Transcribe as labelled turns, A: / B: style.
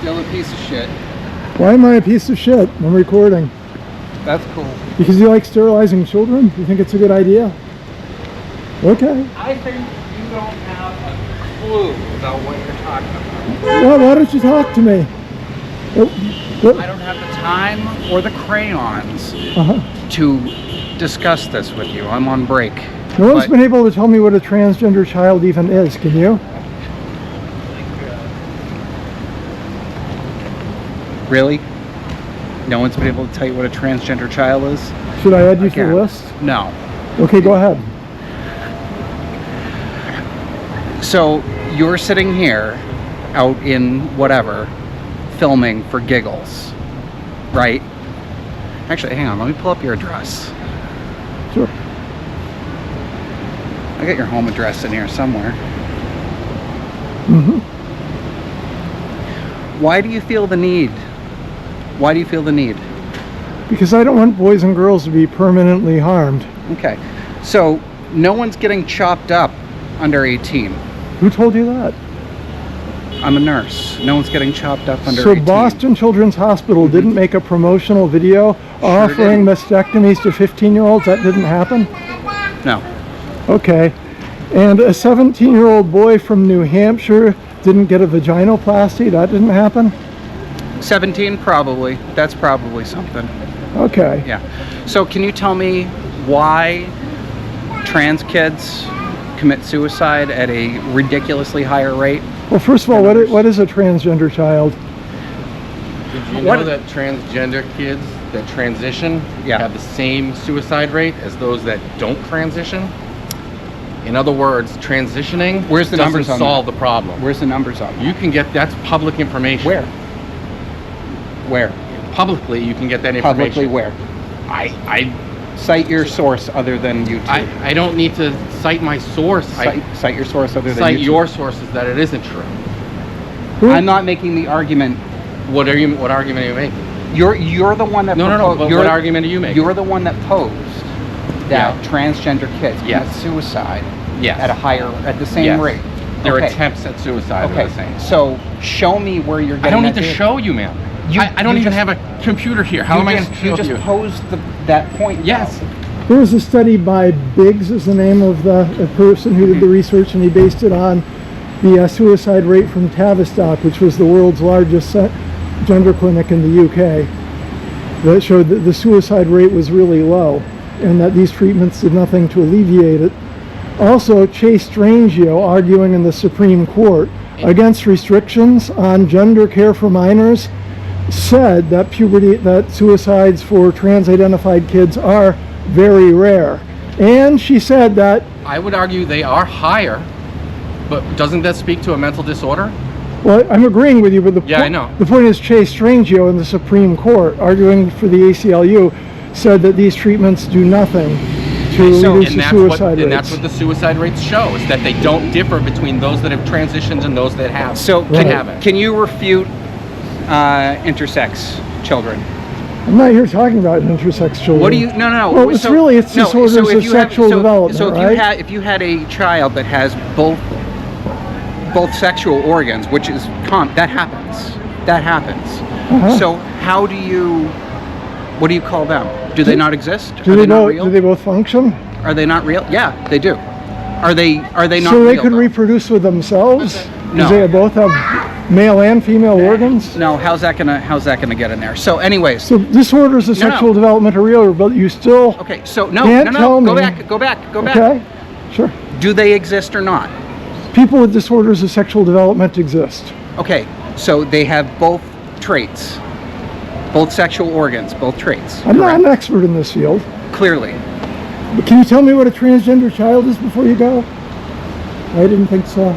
A: Still a piece of shit.
B: Why am I a piece of shit? I'm recording.
A: That's cool.
B: Because you like sterilizing children? You think it's a good idea? Okay.
A: I think you don't have a clue about what you're talking about.
B: Well, why don't you talk to me?
A: I don't have the time or the crayons to discuss this with you. I'm on break.
B: No one's been able to tell me what a transgender child even is. Can you?
A: Really? No one's been able to tell you what a transgender child is?
B: Should I add you to the list?
A: No.
B: Okay, go ahead.
A: So you're sitting here out in whatever, filming for giggles, right? Actually, hang on, let me pull up your address.
B: Sure.
A: I got your home address in here somewhere.
B: Mm-hmm.
A: Why do you feel the need? Why do you feel the need?
B: Because I don't want boys and girls to be permanently harmed.
A: Okay, so no one's getting chopped up under 18.
B: Who told you that?
A: I'm a nurse. No one's getting chopped up under 18.
B: So Boston Children's Hospital didn't make a promotional video offering mastectomies to 15-year-olds? That didn't happen?
A: No.
B: Okay. And a 17-year-old boy from New Hampshire didn't get a vaginoplasty? That didn't happen?
A: 17, probably. That's probably something.
B: Okay.
A: Yeah. So can you tell me why trans kids commit suicide at a ridiculously higher rate?
B: Well, first of all, what is a transgender child?
C: Did you know that transgender kids that transition have the same suicide rate as those that don't transition? In other words, transitioning doesn't solve the problem.
A: Where's the numbers on that?
C: You can get, that's public information.
A: Where? Where?
C: Publicly, you can get that information.
A: Publicly where?
C: I
A: cite your source other than YouTube.
C: I don't need to cite my source.
A: Cite your source other than
C: cite
A: YouTube.
C: your sources that it isn't true.
A: I'm not making the argument.
C: What argument are you making?
A: You're the one that
C: No. But what argument are you making?
A: You're the one that posed that transgender kids commit suicide at the same rate.
C: Their attempts at suicide are the same.
A: So show me where you're getting.
C: I don't need to show you, man. I don't even have a computer here. How am I going to show you?
A: You just posed that point.
C: Yes.
B: There was a study by Biggs, is the name of the person who did the research, and he based it on the suicide rate from Tavistock, which was the world's largest gender clinic in the UK. That showed that the suicide rate was really low, and that these treatments did nothing to alleviate it. Also, Chase Strangio, arguing in the Supreme Court against restrictions on gender care for minors, said that suicides for trans-identified kids are very rare. And she said that...
C: I would argue they are higher, but doesn't that speak to a mental disorder?
B: Well, I'm agreeing with you, but
C: I know.
B: The point is Chase Strangio in the Supreme Court, arguing for the ACLU, said that these treatments do nothing to reduce the suicide rates.
C: And that's what the suicide rates show, is that they don't differ between those that have transitioned and those that haven't.
A: So can you refute intersex children?
B: I'm not here talking about intersex children.
A: What do you? No.
B: Well, it's disorders of sexual development.
A: So if you had a child that has both sexual organs, which is that happens. That happens. So how do you? What do you call them? Do they not exist?
B: Do they both function?
A: Are they not real? Yeah, they do. Are they not real?
B: So they could reproduce with themselves?
A: No.
B: Because they both have male and female organs?
A: No. How's that gonna get in there? So, anyways.
B: So disorders of sexual development are real, but you still
A: okay. So
B: can't tell me.
A: Go back.
B: Okay, sure.
A: Do they exist or not?
B: People with disorders of sexual development exist.
A: Okay, so they have both traits, both sexual organs, both traits.
B: I'm not an expert in this field.
A: Clearly.
B: But can you tell me what a transgender child is before you go? I didn't think so.